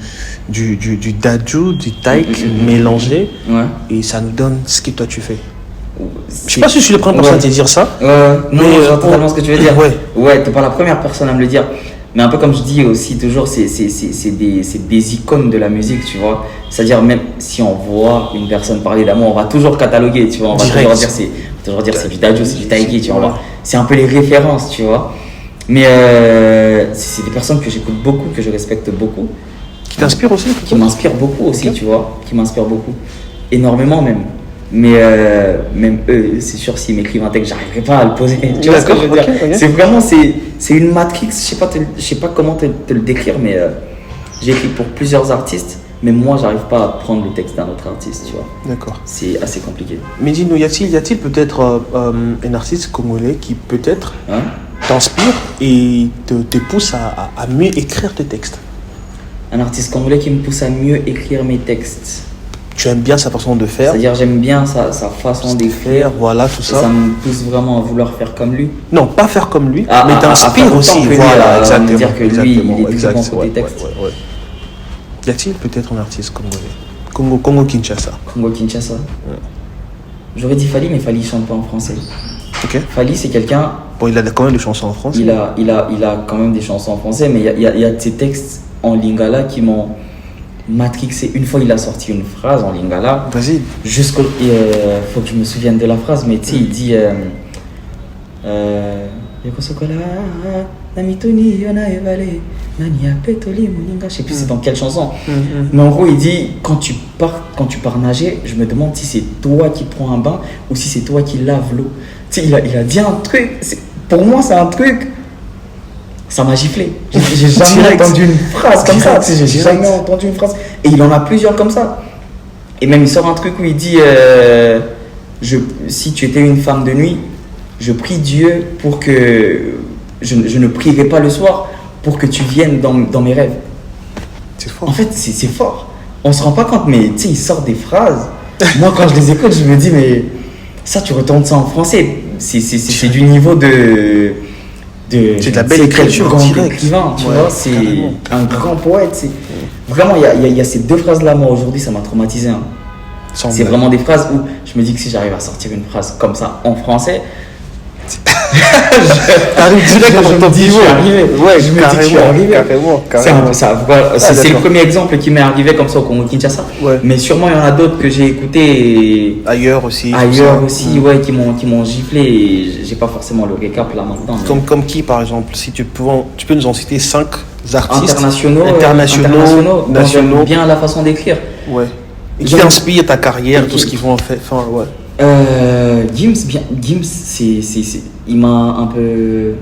Dadju, du Taïk mélangé, Ouais. et ça nous donne ce que toi tu fais. Je C'est- sais pas si je suis le premier personne à te dire ça. Non, Mais, je vois totalement ce que tu veux dire. Ouais. Ouais, t'es pas la première personne à me le dire. Mais un peu comme je dis aussi toujours, c'est des icônes de la musique, tu vois. C'est-à-dire, même si on voit une personne parler d'amour, on va toujours cataloguer, tu vois. On va Direct. toujours dire c'est du Dadju, c'est du Taïki, tu vois. Ouais. C'est un peu les références, tu vois. Mais c'est des personnes que j'écoute beaucoup, que je respecte beaucoup, Qui t'inspire aussi. qui m'inspirent beaucoup aussi, Ok. tu vois. Qui m'inspirent beaucoup. Énormément même. Mais même eux, c'est sûr, s'ils m'écrivent un texte, j'arriverai pas à le poser. Tu vois ce que je veux dire? Ok, ok. C'est vraiment, c'est une matrix. Je sais pas comment te le décrire, mais j'ai écrit pour plusieurs artistes, mais moi, j'arrive pas à prendre le texte d'un autre artiste, tu vois. D'accord. C'est assez compliqué. Mais dis-nous, y a-t-il peut-être un artiste congolais qui peut-être Hein? t'inspire et te pousse à mieux écrire tes textes? Un artiste congolais qui me pousse à mieux écrire mes textes. Tu aimes bien sa façon de faire, C'est-à-dire, j'aime bien sa façon d'écrire. voilà, tout Et ça. ça me pousse vraiment à vouloir faire comme lui. Non, pas faire comme lui, À mais faire t'inspire autant aussi. que lui, Voilà, à me exactement. dire que lui, exactement, il est très bon pour ouais, des textes. ouais. Y a-t-il peut-être un artiste congolais? Congo-Kinshasa. Congo-Kinshasa. J'aurais dit Fali, mais Fali ne chante pas en français. Ok. Fali, c'est quelqu'un, Bon, il a quand même des chansons en France. il a quand même des chansons en français, mais il y a de ces textes en lingala qui m'ont matrixé. Une fois, il a sorti une phrase en lingala. Vas-y. Jusqu'au. Faut que je me souvienne de la phrase, mais tu sais, il dit. Yokosokola, Namitoni, Yona Evale, Nani Apetoli, Moninga. Je sais plus c'est dans quelle chanson. Mais en gros, il dit quand tu pars nager, je me demande si c'est toi qui prends un bain ou si c'est toi qui laves l'eau. Tu sais, il a dit un truc. Pour moi, c'est un truc. Ça m'a giflé. J'ai jamais Direct. entendu une phrase comme ça. Direct. Tu sais, j'ai Direct. jamais entendu une phrase. Et il en a plusieurs comme ça. Et même il sort un truc où il dit si tu étais une femme de nuit, je prie Dieu pour que je ne prierai pas le soir pour que tu viennes dans mes rêves. C'est fort. En fait, c'est fort. On se rend pas compte, mais tu sais, il sort des phrases. Moi, quand je les écoute, je me dis, mais ça, tu retournes ça en français. C'est du niveau de C'est de la belle écriture, grand direct. écrivain, tu Ouais, vois. C'est carrément. un grand poète. Vraiment, il y a ces 2 phrases-là, moi, aujourd'hui, ça m'a traumatisé. Hein. Sans C'est blague. vraiment des phrases où je me dis que si j'arrive à sortir une phrase comme ça en français, T'arrives direct je à me ton dis, je suis niveau. arrivé. Ouais, Je me dis que je suis arrivé. Carrément. C'est le d'accord. premier exemple qui m'est arrivé comme ça au Congo-Kinshasa. Ouais. Mais sûrement, il y en a d'autres que j'ai écoutés Ailleurs aussi. tout ailleurs ça. aussi, ouais, qui m'ont giflé. Et j'ai pas forcément le récap là maintenant. mais- Comme qui, par exemple? Si tu peux nous en citer 5 artistes Internationaux, internationaux, dont nationaux. j'aime bien la façon d'écrire. Ouais. Et qui J'aime- inspirent ta carrière, Ok. tout ce qu'ils font en fait. Enfin, ouais. Gims, il m'a un peu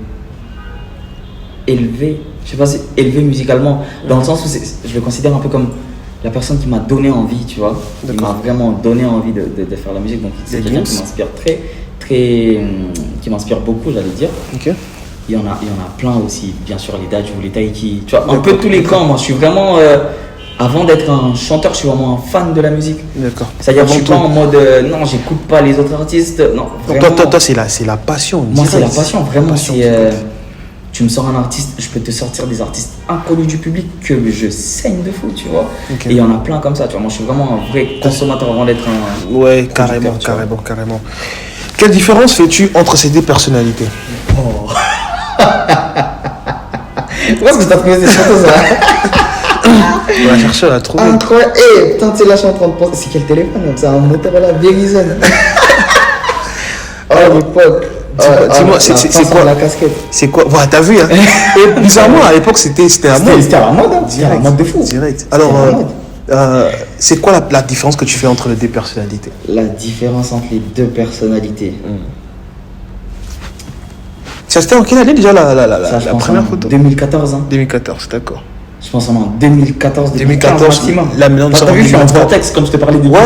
élevé, je sais pas si élevé musicalement, dans le sens où je le considère un peu comme la personne qui m'a donné envie, tu vois. Il D'accord. m'a vraiment donné envie de faire la musique, donc c'est Et quelqu'un Gims qui m'inspire qui m'inspire beaucoup, j'allais dire. Ok. il y en a plein aussi, bien sûr, les Dadju, les Taiki, tu vois, un peu tous les camps. Moi, je suis vraiment, avant d'être un chanteur, je suis vraiment un fan de la musique. D'accord. C'est-à-dire, je suis pas en mode, non, j'écoute pas les autres artistes. Non, vraiment, toi, c'est la passion. Moi, c'est la passion, vraiment. Tu me sors un artiste, je peux te sortir des artistes inconnus du public que je saigne de fou, tu vois. Okay. Et il y en a plein comme ça, tu vois. Moi, je suis vraiment un vrai consommateur avant d'être un. Ouais, carrément. Quelle différence fais-tu entre ces deux personnalités? Oh. Pourquoi est-ce que tu as trouvé ces photos ça? On va chercher à la trouver. Incroyable. Eh, putain, tu sais, là, je suis en train de penser. C'est quel téléphone? C'est un Motorola Verizon. Oh, l'époque. Dis-moi, c'est quoi la casquette? C'est quoi? Voilà, t'as vu, hein? Et bizarrement, à l'époque, c'était à la mode. C'était à la mode, hein? C'était à la mode de fou. Direct. Alors, c'est quoi la différence que tu fais entre les deux personnalités? La différence entre les deux personnalités. C'était en quelle année déjà la première photo? 2014. Hein. 2014, d'accord. Je pense en 2014, 2014 maximum. Là, maintenant, t'as vu, je suis en contexte, comme je te parlais depuis. Ouais,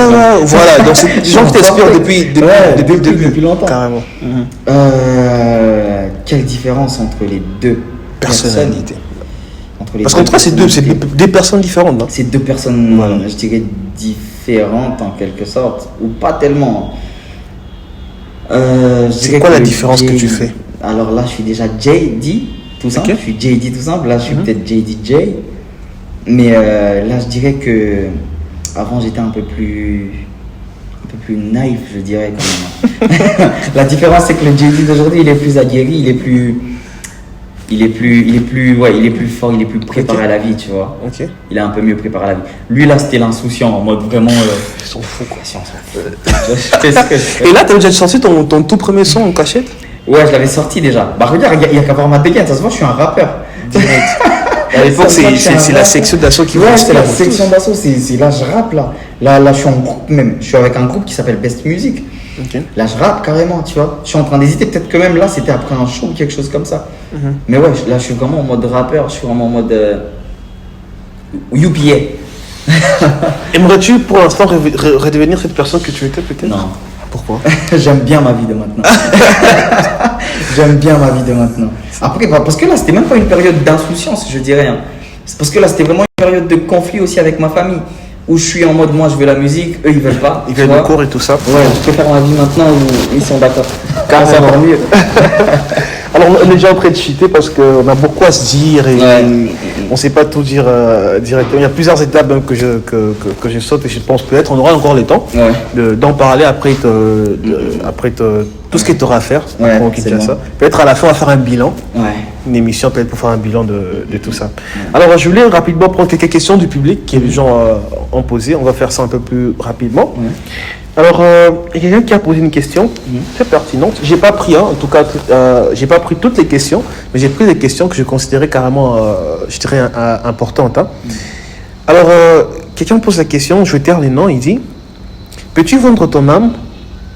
voilà. Donc, c'est des gens qui t'inspirent depuis longtemps. Carrément. Quelle différence entre les deux personnalités? Parce qu'entre toi, c'est deux personnes différentes. Non? C'est deux personnes, je dirais, différentes en quelque sorte, ou pas tellement. C'est quoi la différence que tu fais? Alors là, je suis déjà JD, tout simple. Okay. Je suis JD, tout simple. Là, je suis peut-être JDJ. Mais là, je dirais que avant, j'étais un peu plus naïf, je dirais quand même. La différence, c'est que le JD d'aujourd'hui, il est plus aguerri, il est plus fort, il est plus préparé à la vie, tu vois. Okay. Il est un peu mieux préparé à la vie. Lui, là, c'était l'insouciant, en mode vraiment. Ils sont fous, quoi. Si, on s'en fout. Et là, t'as déjà sorti ton tout premier son en cachette? Ouais, je l'avais sorti déjà. Bah, regarde, il y a qu'à voir ma dégaine, ça se voit, je suis un rappeur. À l'époque, c'est la section d'assaut qui ouais, c'est la section d'assaut, c'est là, je rappe là. Là, je suis en groupe même. Je suis avec un groupe qui s'appelle Best Music. Okay. Là, je rappe carrément, tu vois. Je suis en train d'hésiter, peut-être que même là, c'était après un show ou quelque chose comme ça. Mais ouais, là, je suis vraiment en mode rappeur, je suis vraiment en mode UPA. Aimerais-tu pour l'instant redevenir cette personne que tu étais peut-être? Non. Pourquoi? J'aime bien ma vie de maintenant. J'aime bien ma vie de maintenant. Après, parce que là, c'était même pas une période d'insouciance, je dirais. Hein. C'est parce que là, c'était vraiment une période de conflit aussi avec ma famille. Où je suis en mode, moi, je veux la musique, eux, ils veulent pas. Ils veulent le cours et tout ça. Ouais, je préfère ma vie maintenant où ils sont d'accord. Car c'est encore mieux. Alors, on est déjà en train de cheater parce qu'on a beaucoup à se dire et on ne sait pas tout dire directement. Il y a plusieurs étapes même que je saute et je pense peut-être on aura encore le temps d'en parler après tout ce qu'il t'aura à faire. Ça. Peut-être à la fin on va faire un bilan, une émission peut-être pour faire un bilan de tout ça. Alors je voulais rapidement prendre quelques questions du public que les gens ont posées. On va faire ça un peu plus rapidement. Alors, il y a quelqu'un qui a posé une question très pertinente. J'ai pas pris, en tout cas, j'ai pas pris toutes les questions, mais j'ai pris des questions que je considérais carrément, je dirais, importantes. Hein. Alors, quelqu'un pose la question, je vais taire les noms, il dit, peux-tu vendre ton âme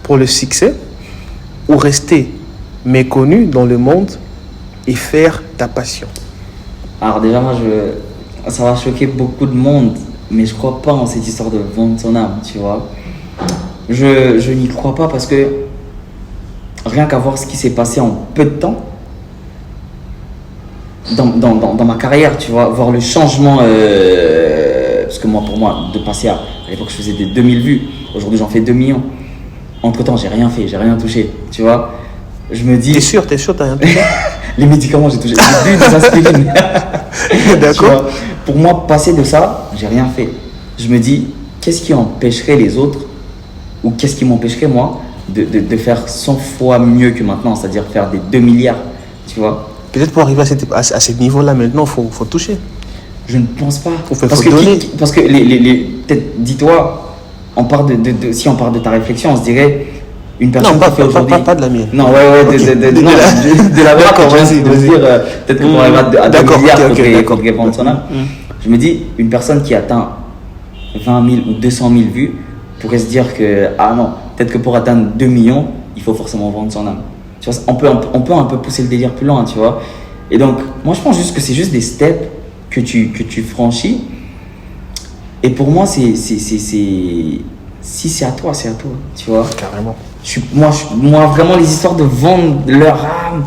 pour le succès ou rester méconnu dans le monde et faire ta passion? Alors déjà, moi, ça va choquer beaucoup de monde, mais je crois pas en cette histoire de vendre son âme, tu vois. Je n'y crois pas parce que rien qu'à voir ce qui s'est passé en peu de temps dans ma carrière, tu vois, voir le changement, parce que moi, pour moi, de passer à l'époque, je faisais des 2000 vues, aujourd'hui j'en fais 2 millions. Entre temps, j'ai rien fait, j'ai rien touché, tu vois. Je me dis. T'es sûr, t'as rien touché? Les médicaments, j'ai touché. J'ai bu des aspirines. D'accord. Pour moi, passer de ça, j'ai rien fait. Je me dis, qu'est-ce qui empêcherait les autres, ou qu'est-ce qui m'empêcherait moi de faire 100 fois mieux que maintenant, c'est-à-dire faire des 2 milliards, tu vois. Peut-être pour arriver à ce niveau-là maintenant, il faut toucher. Je ne pense pas. Parce que peut-être, dis-toi, si on part de ta réflexion, on se dirait, une personne qui fait aujourd'hui... pas de la mienne. Non, de la d'accord, vas-y. Peut-être qu'on arrive à 2 milliards pour répondre son âme. Je me dis, une personne qui atteint 20 000 ou 200 000 vues pourrait se dire que, ah non, peut-être que pour atteindre 2 millions, il faut forcément vendre son âme. Tu vois, on peut un peu pousser le délire plus loin, tu vois. Et donc, moi, je pense juste que c'est juste des steps que tu franchis. Et pour moi, si c'est à toi, c'est à toi, tu vois. Carrément. Moi, vraiment, les histoires de vendre leur âme,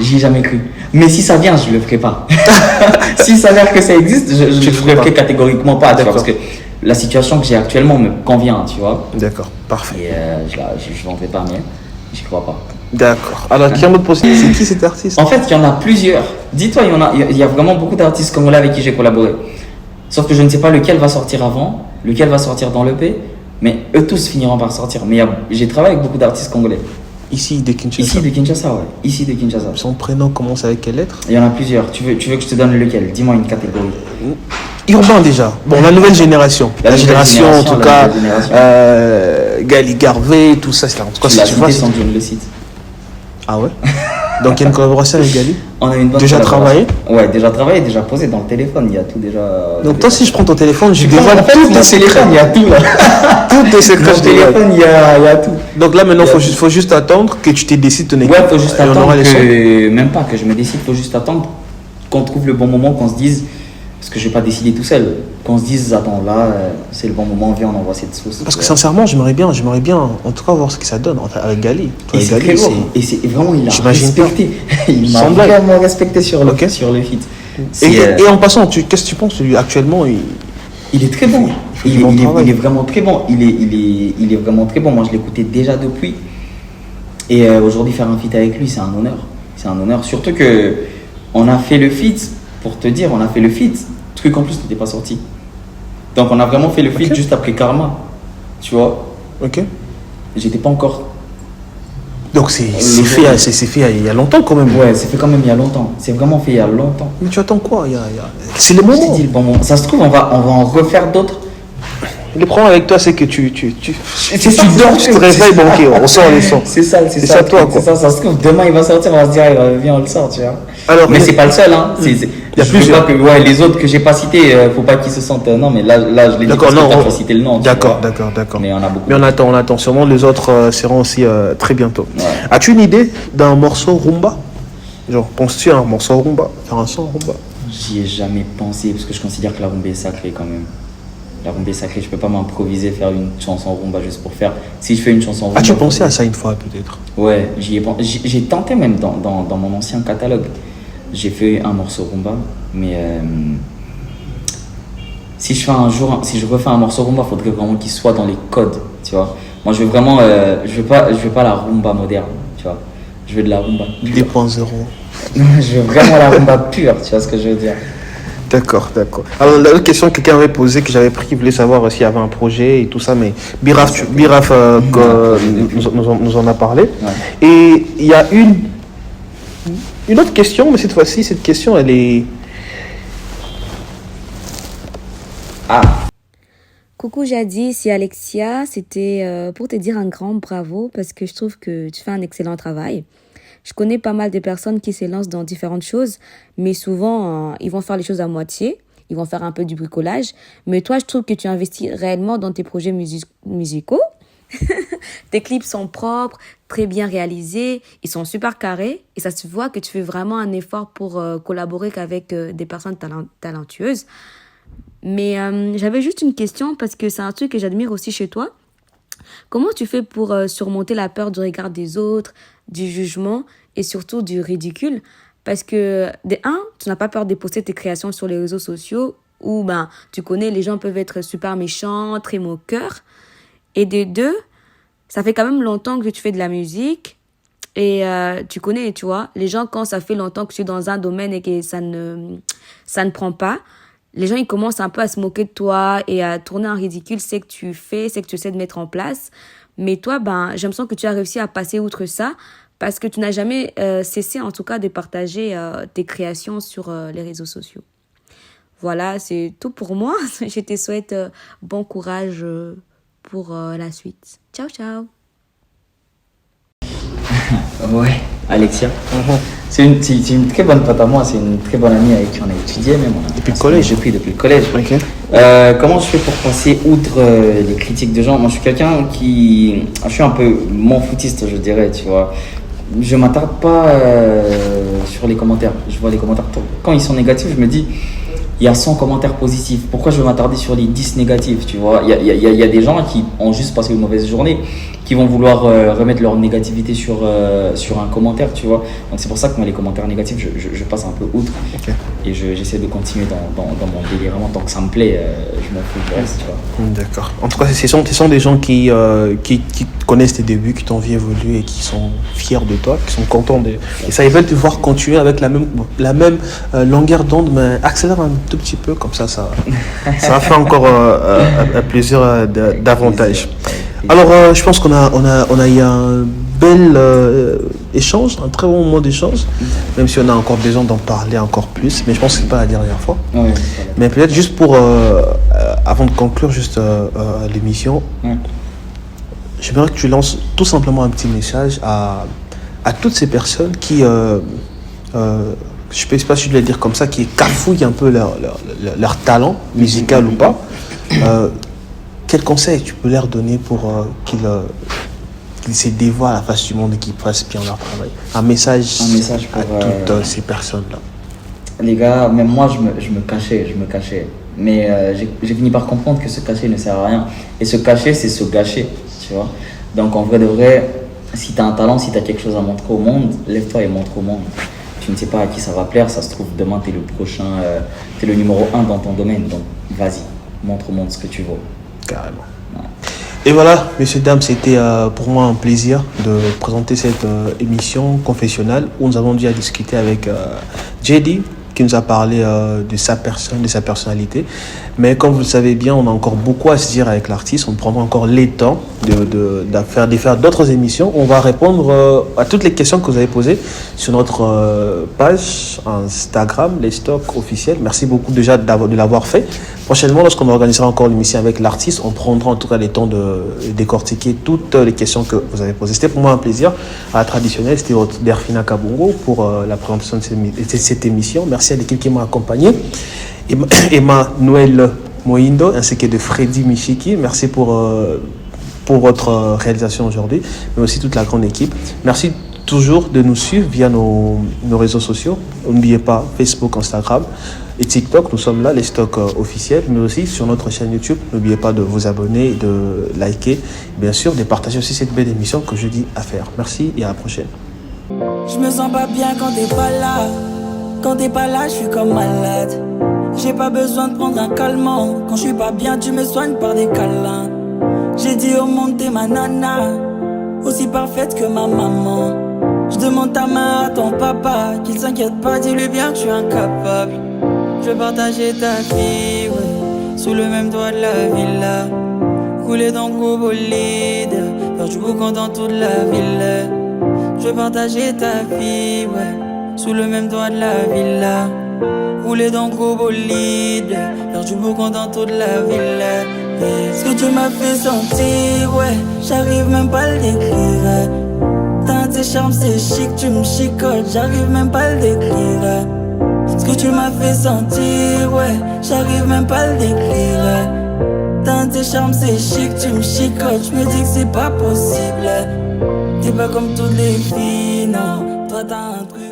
J'y ai jamais cru. Mais si ça vient, je le ferai pas. Si ça s'avère que ça existe, je le ferai catégoriquement pas, tu vois, parce que la situation que j'ai actuellement me convient, tu vois. D'accord, parfait. Et je n'en fais pas, mais j'y crois pas. D'accord. Alors, qui en mode possible, c'est qui cet artiste? En fait, il y en a plusieurs. Dis-toi, il y a vraiment beaucoup d'artistes congolais avec qui j'ai collaboré. Sauf que je ne sais pas lequel va sortir avant, lequel va sortir dans l'EP, mais eux tous finiront par sortir. Mais j'ai travaillé avec beaucoup d'artistes congolais. Ici de Kinshasa. Ici de Kinshasa, ouais. Ici de Kinshasa. Son prénom commence avec quelle lettre? Il y en a plusieurs. Tu veux que je te donne lequel? Dis-moi une catégorie. Urbain déjà. Bon, la nouvelle génération. La génération, en tout cas, Gali Garvey, tout ça. En tout cas, si tu vois, sans que je ne le cite. Ah ouais? Donc il y a une collaboration avec Gali? On a une bonne déjà travaillé? Ouais, déjà travaillé, déjà posé dans le téléphone, il y a tout déjà. Donc toi, si je prends ton téléphone, je dévoile tout ton téléphone, il y a tout là. Tout tes secrets. Ton téléphone, il y a tout. Donc là maintenant, faut juste attendre que tu te décides ton équipe. Ouais, faut juste attendre que même pas que je me décide, faut juste attendre qu'on trouve le bon moment, qu'on se dise, parce que je vais pas décider tout seul, qu'on se dise attends là, c'est le bon moment, viens on envoie cette sauce. Parce que sincèrement, j'aimerais bien en tout cas voir ce que ça donne avec Gali. Et c'est très lourd. Et c'est vraiment il a respecté. Il m'a vraiment respecté sur le feat. Et en passant, qu'est-ce que tu penses lui actuellement? Il est très bon. Il est vraiment très bon. Il est vraiment très bon. Moi, je l'écoutais déjà depuis. Et aujourd'hui, faire un feat avec lui, c'est un honneur. C'est un honneur. Surtout que on a fait le feat. Pour te dire, on a fait le feat. Le truc en plus n'était pas sorti. Donc, on a vraiment fait le feat juste après Karma. Tu vois. Ok. J'étais pas encore. Donc c'est fait il y a longtemps quand même. Ouais, c'est fait quand même il y a longtemps. C'est vraiment fait il y a longtemps. Mais tu attends quoi? C'est le moment. Je t'ai dit le bon moment. Ça se trouve, on va en refaire d'autres. Le problème avec toi, c'est que tu dors, tu te réveilles, bon ok, on sort les sons. C'est ça toi quoi. Ça se trouve, demain il va sortir, on va se dire, viens on le sort, tu vois. Alors, mais c'est pas le seul, hein. Il y a plusieurs. Les autres que j'ai pas cités, faut pas qu'ils se sentent. Non, mais là je l'ai dit parce que t'as pas cité le nom. D'accord. Mais on a beaucoup. Mais on attend. Sûrement les autres seront aussi très bientôt. Ouais. As-tu une idée d'un morceau rumba? Genre, penses-tu à un morceau rumba? Faire un son rumba? J'y ai jamais pensé parce que je considère que la rumba est sacrée quand même. La rumba est sacrée, je peux pas m'improviser, faire une chanson rumba juste pour faire. Si je fais une chanson rumba. As-tu pensé à ça une fois peut-être? Ouais, j'ai tenté même dans mon ancien catalogue. J'ai fait un morceau rumba, mais si je refais un morceau rumba, il faudrait vraiment qu'il soit dans les codes, tu vois. Moi, je veux vraiment, je veux pas la rumba moderne, tu vois. Je veux de la rumba pure. 2.0. Je veux vraiment la rumba pure, tu vois ce que je veux dire. D'accord. Alors, la question que quelqu'un avait posée, que j'avais pris, qui voulait savoir s'il y avait un projet et tout ça, mais Biraf nous en a parlé. Ouais. Et il y a une autre question, mais cette fois-ci, cette question, elle est... Coucou Jadi, c'est Alexia. C'était pour te dire un grand bravo parce que je trouve que tu fais un excellent travail. Je connais pas mal de personnes qui se lancent dans différentes choses, mais souvent, ils vont faire les choses à moitié. Ils vont faire un peu du bricolage. Mais toi, je trouve que tu investis réellement dans tes projets musicaux. Tes clips sont propres, très bien réalisés. Ils sont super carrés. Et ça se voit que tu fais vraiment un effort pour collaborer qu'avec des personnes talentueuses. Mais j'avais juste une question parce que c'est un truc que j'admire aussi chez toi. Comment tu fais pour surmonter la peur du regard des autres, du jugement et surtout du ridicule? Parce que, tu n'as pas peur de poster tes créations sur les réseaux sociaux où, tu connais, les gens peuvent être super méchants, très moqueurs. Et de deux, ça fait quand même longtemps que tu fais de la musique et tu connais, tu vois, les gens, quand ça fait longtemps que tu es dans un domaine et que ça ne prend pas, les gens, ils commencent un peu à se moquer de toi et à tourner en ridicule ce que tu fais, ce que tu essaies de mettre en place. Mais toi, j'ai l'impression que tu as réussi à passer outre ça parce que tu n'as jamais cessé, en tout cas, de partager tes créations sur les réseaux sociaux. Voilà, c'est tout pour moi. Je te souhaite bon courage pour la suite. Ciao, ciao. Ouais, Alexia. C'est une très bonne pote à moi, c'est une très bonne amie avec qui on a étudié même. Depuis le collège? Depuis le collège. Okay. Comment je fais pour passer outre les critiques de gens? Moi, je suis quelqu'un je suis un peu mon footiste, je dirais, tu vois. Je m'attarde pas sur les commentaires. Je vois les commentaires. Quand ils sont négatifs, je me dis, il y a 100 commentaires positifs. Pourquoi je vais m'attarder sur les 10 négatifs, tu vois? Il y a des gens qui ont juste passé une mauvaise journée. qui vont vouloir remettre leur négativité sur un commentaire, tu vois. Donc c'est pour ça que moi les commentaires négatifs je passe un peu outre. Ok. Et j'essaie de continuer dans mon délire. Vraiment, tant que ça me plaît, je m'en fous du reste, tu vois. D'accord. En tout cas, ce sont des gens qui connaissent tes débuts, qui t'ont vu évoluer et qui sont fiers de toi, qui sont contents de... Et ça, ils veulent te voir continuer avec la même longueur d'onde, mais accélère un tout petit peu, comme ça va faire encore un plaisir davantage. Alors, je pense qu'on a eu un bel échange, un très bon moment d'échange, même si on a encore besoin d'en parler encore plus, mais je pense que c'est pas la dernière fois. Ouais, voilà. Mais peut-être juste pour, avant de conclure juste l'émission, j'aimerais que tu lances tout simplement un petit message à toutes ces personnes qui, je ne sais pas si je dois le dire comme ça, qui cafouillent un peu leur talent, musical ou pas. Quel conseil tu peux leur donner pour qu'ils se dévoient à la face du monde et qu'ils fassent bien leur travail? Un message pour, à toutes ces personnes-là. Les gars, même moi, je me cachais. Mais j'ai fini par comprendre que se cacher ne sert à rien. Et se cacher, c'est se gâcher, tu vois. Donc, en vrai de vrai, si tu as un talent, si tu as quelque chose à montrer au monde, lève-toi et montre au monde. Tu ne sais pas à qui ça va plaire, ça se trouve, demain, tu es le prochain, tu es le numéro 1 dans ton domaine. Donc, vas-y, montre au monde ce que tu vaux. Carrément. Ouais. Et voilà, messieurs, dames, c'était pour moi un plaisir de présenter cette émission confessionnelle où nous avons dû discuter avec JD, qui nous a parlé de sa personne, de sa personnalité. Mais comme vous le savez bien, on a encore beaucoup à se dire avec l'artiste. On prendra encore les temps de faire d'autres émissions. On va répondre à toutes les questions que vous avez posées sur notre page Instagram, les stocks officiels. Merci beaucoup déjà de l'avoir fait. Prochainement, lorsqu'on organisera encore l'émission avec l'artiste, on prendra en tout cas les temps de décortiquer toutes les questions que vous avez posées. C'était pour moi un plaisir. À la traditionnelle, c'était Derfina Kabongo pour la présentation de cette émission. Merci à l'équipe qui m'a accompagné. Emmanuel Moindo ainsi que de Freddy Michiki. Merci pour votre réalisation aujourd'hui, mais aussi toute la grande équipe. Merci toujours de nous suivre via nos réseaux sociaux. N'oubliez pas Facebook, Instagram et TikTok. Nous sommes là, les stocks officiels, mais aussi sur notre chaîne YouTube. N'oubliez pas de vous abonner, de liker, bien sûr, de partager aussi cette belle émission que je dis à faire. Merci et à la prochaine. Je me sens pas bien quand t'es pas là. Quand t'es pas là, je suis comme malade. J'ai pas besoin de prendre un calmant. Quand je suis pas bien, tu me soignes par des câlins. J'ai dit au monde t'es ma nana, aussi parfaite que ma maman. Je demande ta main à ton papa, qu'il s'inquiète pas, dis-lui bien que je suis incapable. Je veux partager ta vie, ouais, sous le même toit de la villa. Couler dans le gros bolide, faire du boucan dans toute la ville. Je veux partager ta vie, ouais, sous le même toit de la villa. Rouler dans le gros bolide, faire du boucan dans toute la ville. Et ce que tu m'as fait sentir, ouais, j'arrive même pas à le décrire. T'as tes charmes, c'est chic, tu me chicotes, j'arrive même pas à le décrire. Ce que tu m'as fait sentir, ouais, j'arrive même pas à le décrire. T'as tes charmes, c'est chic, tu me chicotes, je me dis que c'est pas possible. T'es pas comme toutes les filles, non, toi t'as un truc.